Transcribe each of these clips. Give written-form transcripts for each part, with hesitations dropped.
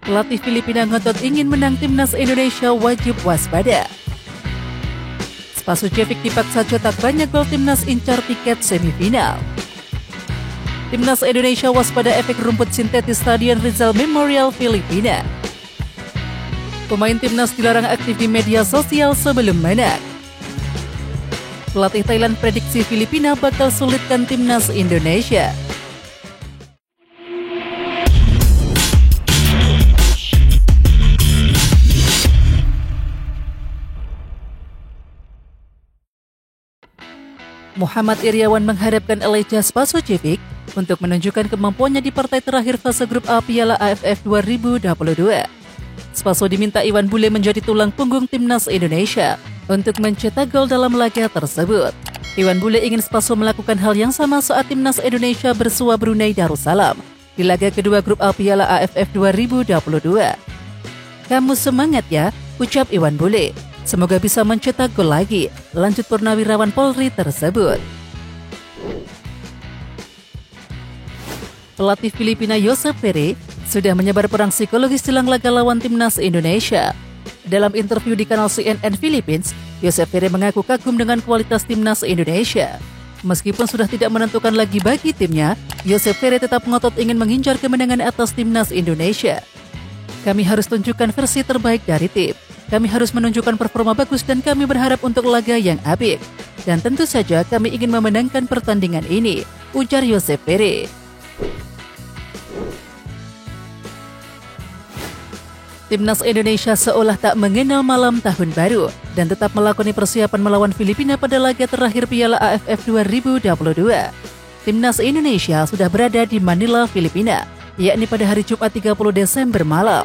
Pelatih Filipina ngotot ingin menang, timnas Indonesia wajib waspada. Spasojevic dipaksa cetak banyak gol, timnas incar tiket semifinal. Timnas Indonesia waspada efek rumput sintetis Stadion Rizal Memorial Filipina. Pemain timnas dilarang aktif di media sosial sebelum menang. Pelatih Thailand prediksi Filipina bakal sulitkan timnas Indonesia. Muhammad Iriawan mengharapkan Aleja Spasojevic untuk menunjukkan kemampuannya di partai terakhir fase grup A Piala AFF 2022. Spaso diminta Iwan Bule menjadi tulang punggung timnas Indonesia untuk mencetak gol dalam laga tersebut. Iwan Bule ingin Spaso melakukan hal yang sama saat timnas Indonesia bersua Brunei Darussalam di laga kedua grup A Piala AFF 2022. "Kamu semangat ya," ucap Iwan Bule. "Semoga bisa mencetak gol lagi," lanjut purnawirawan Polri tersebut. Pelatih Filipina Josep Ferre sudah menyebar perang psikologis jelang laga lawan timnas Indonesia. Dalam interview di kanal CNN Philippines, Josep Ferre mengaku kagum dengan kualitas timnas Indonesia. Meskipun sudah tidak menentukan lagi bagi timnya, Josep Ferre tetap ngotot ingin mengincar kemenangan atas timnas Indonesia. "Kami harus tunjukkan versi terbaik dari tim. Kami harus menunjukkan performa bagus dan kami berharap untuk laga yang apik. Dan tentu saja kami ingin memenangkan pertandingan ini," ujar Josep Ferre. Timnas Indonesia seolah tak mengenal malam tahun baru dan tetap melakoni persiapan melawan Filipina pada laga terakhir Piala AFF 2022. Timnas Indonesia sudah berada di Manila, Filipina, yakni pada hari Jumat 30 Desember malam.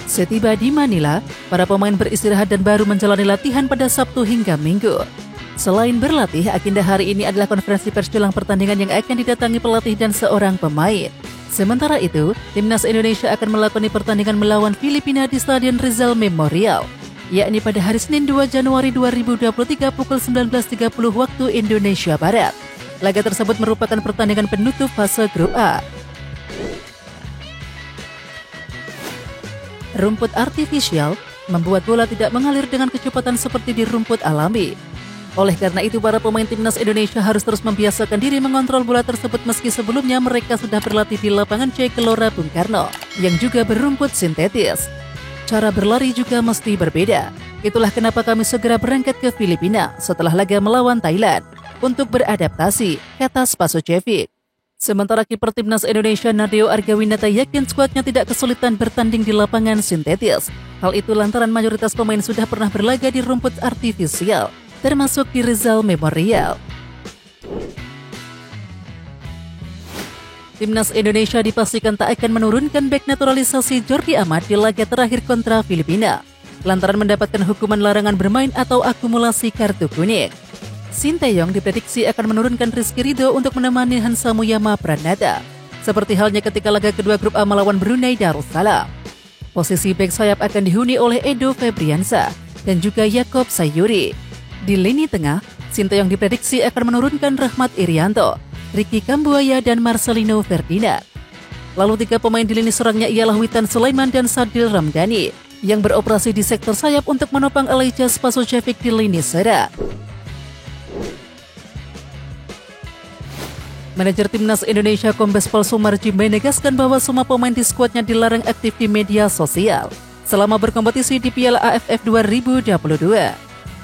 Setiba di Manila, para pemain beristirahat dan baru menjalani latihan pada Sabtu hingga Minggu. Selain berlatih, agenda hari ini adalah konferensi pers jelang pertandingan yang akan didatangi pelatih dan seorang pemain. Sementara itu, timnas Indonesia akan melakoni pertandingan melawan Filipina di Stadion Rizal Memorial, yakni pada hari Senin 2 Januari 2023 pukul 19.30 waktu Indonesia Barat. Laga tersebut merupakan pertandingan penutup fase grup A. Rumput artifisial membuat bola tidak mengalir dengan kecepatan seperti di rumput alami. Oleh karena itu, para pemain timnas Indonesia harus terus membiasakan diri mengontrol bola tersebut meski sebelumnya mereka sudah berlatih di lapangan C Gelora Bung Karno yang juga berumput sintetis. Cara berlari juga mesti berbeda. Itulah kenapa kami segera berangkat ke Filipina setelah laga melawan Thailand untuk beradaptasi, kata Spasojevic. Sementara kiper timnas Indonesia Nadeo Argawinata yakin skuadnya tidak kesulitan bertanding di lapangan sintetis. Hal itu lantaran mayoritas pemain sudah pernah berlaga di rumput artifisial, termasuk di Rizal Memorial. Timnas Indonesia dipastikan tak akan menurunkan bek naturalisasi Jordi Amat di laga terakhir kontra Filipina, lantaran mendapatkan hukuman larangan bermain atau akumulasi kartu kuning. Sinteyong diprediksi akan menurunkan Rizky Ridho untuk menemani Hansa Muyama Pranata, seperti halnya ketika laga kedua grup A melawan Brunei Darussalam. Posisi bek sayap akan dihuni oleh Edo Febriansa dan juga Yakob Sayuri. Di lini tengah, Sinteyong diprediksi akan menurunkan Rahmat Irianto, Ricky Kambuaya, dan Marcelino Ferdinand. Lalu tiga pemain di lini serangnya ialah Witan Sulaiman dan Sadil Ramdhani yang beroperasi di sektor sayap untuk menopang Aleja Spasojevic di lini serang. Manajer timnas Indonesia Kombes Pol Sumarji menegaskan bahwa semua pemain di skuadnya dilarang aktif di media sosial selama berkompetisi di Piala AFF 2022.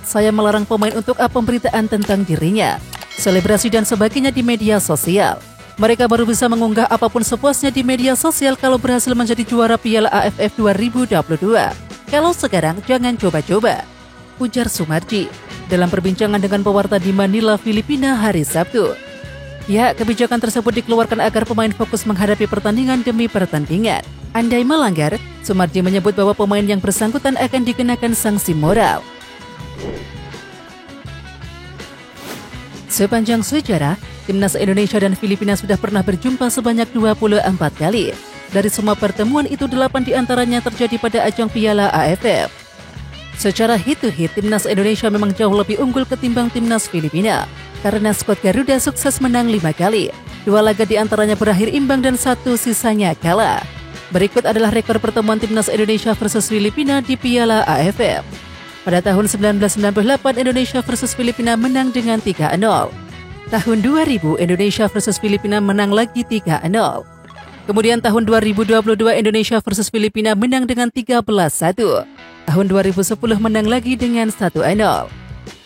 "Saya melarang pemain untuk pemberitaan tentang dirinya, selebrasi dan sebagainya di media sosial. Mereka baru bisa mengunggah apapun sepuasnya di media sosial kalau berhasil menjadi juara Piala AFF 2022. Kalau sekarang jangan coba-coba," ujar Sumarji dalam perbincangan dengan pewarta di Manila, Filipina hari Sabtu. Ya, kebijakan tersebut dikeluarkan agar pemain fokus menghadapi pertandingan demi pertandingan. Andai melanggar, Sumarji menyebut bahwa pemain yang bersangkutan akan dikenakan sanksi moral. Sepanjang sejarah, timnas Indonesia dan Filipina sudah pernah berjumpa sebanyak 24 kali. Dari semua pertemuan itu, 8 diantaranya terjadi pada ajang Piala AFF. Secara hit-to-hit, timnas Indonesia memang jauh lebih unggul ketimbang timnas Filipina, karena skuad Garuda sukses menang 5 kali. 2 laga diantaranya berakhir imbang dan 1 sisanya kalah. Berikut adalah rekor pertemuan Timnas Indonesia versus Filipina di Piala AFF. Pada tahun 1998, Indonesia versus Filipina menang dengan 3-0. Tahun 2000, Indonesia versus Filipina menang lagi 3-0. Kemudian tahun 2022, Indonesia versus Filipina menang dengan 13-1. Tahun 2010 menang lagi dengan 1-0.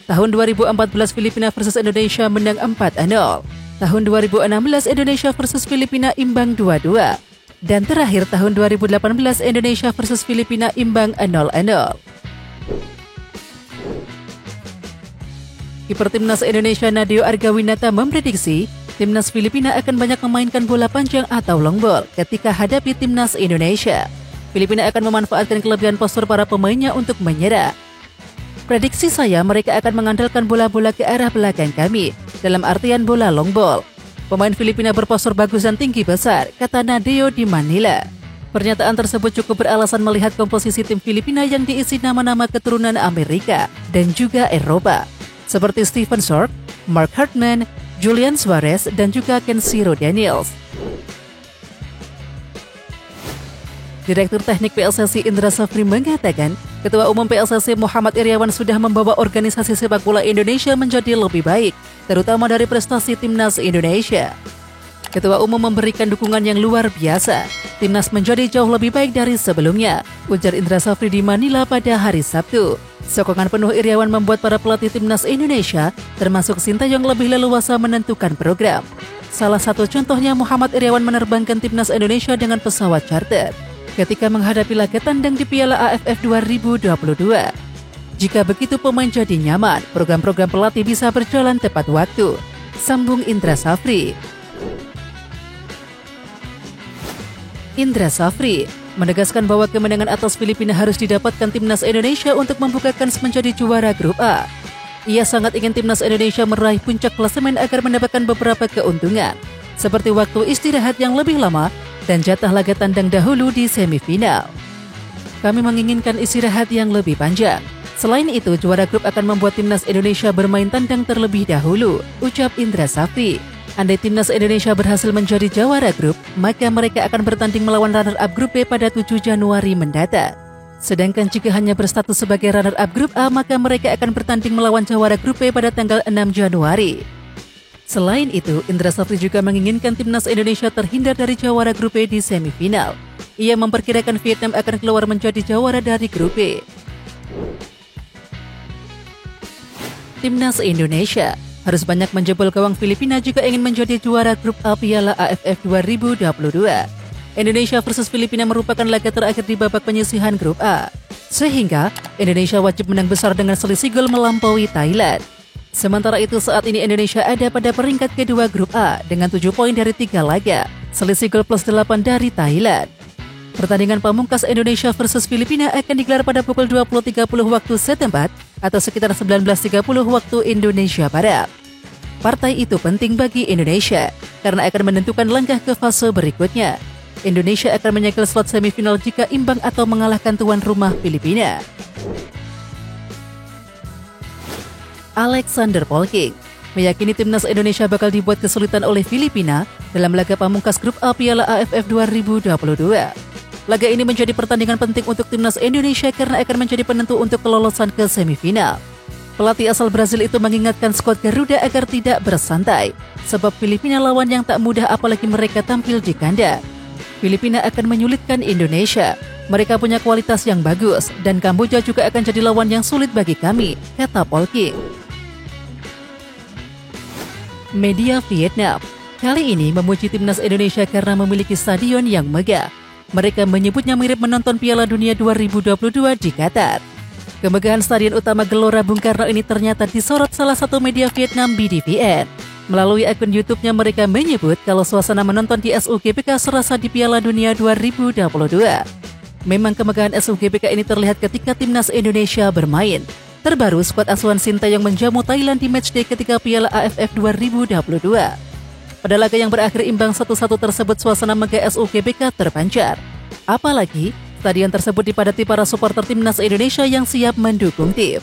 Tahun 2014, Filipina versus Indonesia menang 4-0. Tahun 2016, Indonesia versus Filipina imbang 2-2. Dan terakhir tahun 2018, Indonesia versus Filipina imbang 0-0. Kiper Timnas Indonesia Nadeo Argawinata memprediksi Timnas Filipina akan banyak memainkan bola panjang atau long ball ketika hadapi Timnas Indonesia. Filipina akan memanfaatkan kelebihan postur para pemainnya untuk menyerang. Prediksi saya, mereka akan mengandalkan bola-bola ke arah belakang kami, dalam artian bola long ball. Pemain Filipina berpostur bagus dan tinggi besar, kata Nadeo di Manila. Pernyataan tersebut cukup beralasan melihat komposisi tim Filipina yang diisi nama-nama keturunan Amerika dan juga Eropa, seperti Stephen Sork, Mark Hartman, Julian Suarez, dan juga Kenshiro Daniels. Direktur Teknik PSSI Indra Safri mengatakan, Ketua Umum PSSI Muhammad Iryawan sudah membawa organisasi sepak bola Indonesia menjadi lebih baik, terutama dari prestasi Timnas Indonesia. Ketua Umum memberikan dukungan yang luar biasa. Timnas menjadi jauh lebih baik dari sebelumnya, ujar Indra Safri di Manila pada hari Sabtu. Sokongan penuh Iryawan membuat para pelatih Timnas Indonesia, termasuk Sintayong, lebih leluasa menentukan program. Salah satu contohnya, Muhammad Iryawan menerbangkan Timnas Indonesia dengan pesawat charter ketika menghadapi laga tandang di Piala AFF 2022. Jika begitu pemain jadi nyaman, program-program pelatih bisa berjalan tepat waktu, sambung Indra Safri. Indra Safri menegaskan bahwa kemenangan atas Filipina harus didapatkan Timnas Indonesia untuk membuka kans menjadi juara grup A. Ia sangat ingin Timnas Indonesia meraih puncak klasemen agar mendapatkan beberapa keuntungan, seperti waktu istirahat yang lebih lama dan jatah laga tandang dahulu di semifinal. Kami menginginkan istirahat yang lebih panjang. Selain itu, juara grup akan membuat Timnas Indonesia bermain tandang terlebih dahulu, ucap Indra Safri. Andai Timnas Indonesia berhasil menjadi jawara grup, maka mereka akan bertanding melawan runner-up grup B pada 7 Januari mendatang. Sedangkan jika hanya berstatus sebagai runner-up grup A, maka mereka akan bertanding melawan jawara grup B pada tanggal 6 Januari. Selain itu, Indra Safri juga menginginkan Timnas Indonesia terhindar dari jawara grup B di semifinal. Ia memperkirakan Vietnam akan keluar menjadi jawara dari grup B. Timnas Indonesia harus banyak menjebol gawang Filipina jika ingin menjadi juara grup A Piala AFF 2022. Indonesia versus Filipina merupakan laga terakhir di babak penyisihan grup A, sehingga Indonesia wajib menang besar dengan selisih gol melampaui Thailand. Sementara itu, saat ini Indonesia ada pada peringkat kedua grup A dengan 7 poin dari 3 laga, selisih gol plus 8 dari Thailand. Pertandingan pamungkas Indonesia versus Filipina akan digelar pada pukul 20.30 waktu setempat atau sekitar 19.30 waktu Indonesia Barat. Partai itu penting bagi Indonesia karena akan menentukan langkah ke fase berikutnya. Indonesia akan menyegel slot semifinal jika imbang atau mengalahkan tuan rumah Filipina. Alexander Polking meyakini Timnas Indonesia bakal dibuat kesulitan oleh Filipina dalam laga pamungkas grup A Piala AFF 2022. Laga ini menjadi pertandingan penting untuk Timnas Indonesia karena akan menjadi penentu untuk kelolosan ke semifinal. Pelatih asal Brazil itu mengingatkan skuad Garuda agar tidak bersantai, sebab Filipina lawan yang tak mudah apalagi mereka tampil di kandang. Filipina akan menyulitkan Indonesia. Mereka punya kualitas yang bagus dan Kamboja juga akan jadi lawan yang sulit bagi kami, kata Polking. Media Vietnam kali ini memuji Timnas Indonesia karena memiliki stadion yang megah. Mereka menyebutnya mirip menonton Piala Dunia 2022 di Qatar. Kemegahan stadion utama Gelora Bung Karno ini ternyata disorot salah satu media Vietnam, BDVN. Melalui akun YouTube-nya, mereka menyebut kalau suasana menonton di SUGBK serasa di Piala Dunia 2022. Memang kemegahan SUGBK ini terlihat ketika Timnas Indonesia bermain. Terbaru, skuad asuhan Sintayong menjamu Thailand di matchday ketika Piala AFF 2022. Pada laga yang berakhir imbang 1-1 tersebut, suasana megah SUGBK terpancar. Apalagi, stadion tersebut dipadati para supporter Timnas Indonesia yang siap mendukung tim.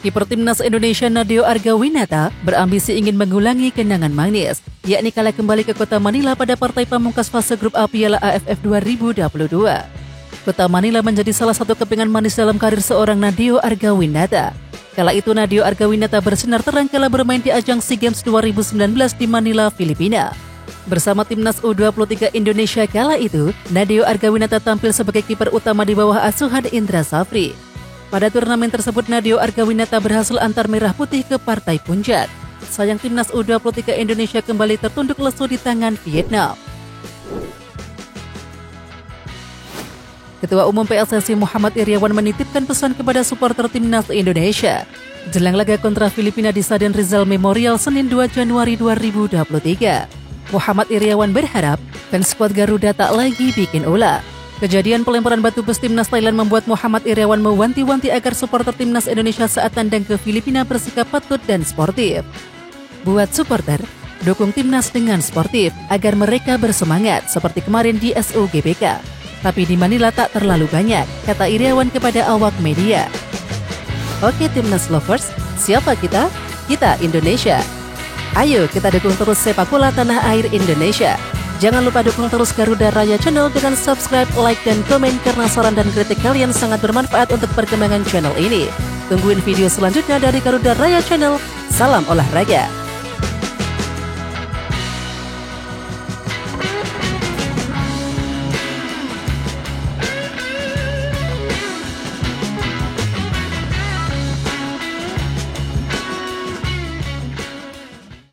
Kiper Timnas Indonesia Nadeo Argawinata berambisi ingin mengulangi kenangan manis, yakni kalah kembali ke kota Manila pada partai pamungkas fase grup A Piala AFF 2022. Kota Manila menjadi salah satu kepingan manis dalam karir seorang Nadeo Argawinata. Kala itu Nadeo Argawinata bersinar terang kala bermain di ajang SEA Games 2019 di Manila, Filipina. Bersama timnas U23 Indonesia kala itu, Nadeo Argawinata tampil sebagai kiper utama di bawah asuhan Indra Safri. Pada turnamen tersebut, Nadeo Argawinata berhasil antar merah putih ke partai puncak. Sayang timnas U23 Indonesia kembali tertunduk lesu di tangan Vietnam. Ketua Umum PSSI Muhammad Iryawan menitipkan pesan kepada supporter timnas Indonesia jelang laga kontra Filipina di Stadion Rizal Memorial Senin 2 Januari 2023. Muhammad Iryawan berharap fans skuad Garuda tak lagi bikin ulah. Kejadian pelemparan batu bus timnas Thailand membuat Muhammad Iryawan mewanti-wanti agar supporter timnas Indonesia saat tandang ke Filipina bersikap patut dan sportif. Buat supporter, dukung timnas dengan sportif agar mereka bersemangat seperti kemarin di SUGBK. Tapi di Manila tak terlalu banyak, kata Iryawan kepada awak media. Oke timnas lovers, siapa kita? Kita Indonesia. Ayo kita dukung terus sepak bola tanah air Indonesia. Jangan lupa dukung terus Garuda Raya Channel dengan subscribe, like, dan komen karena saran dan kritik kalian sangat bermanfaat untuk perkembangan channel ini. Tungguin video selanjutnya dari Garuda Raya Channel. Salam olahraga.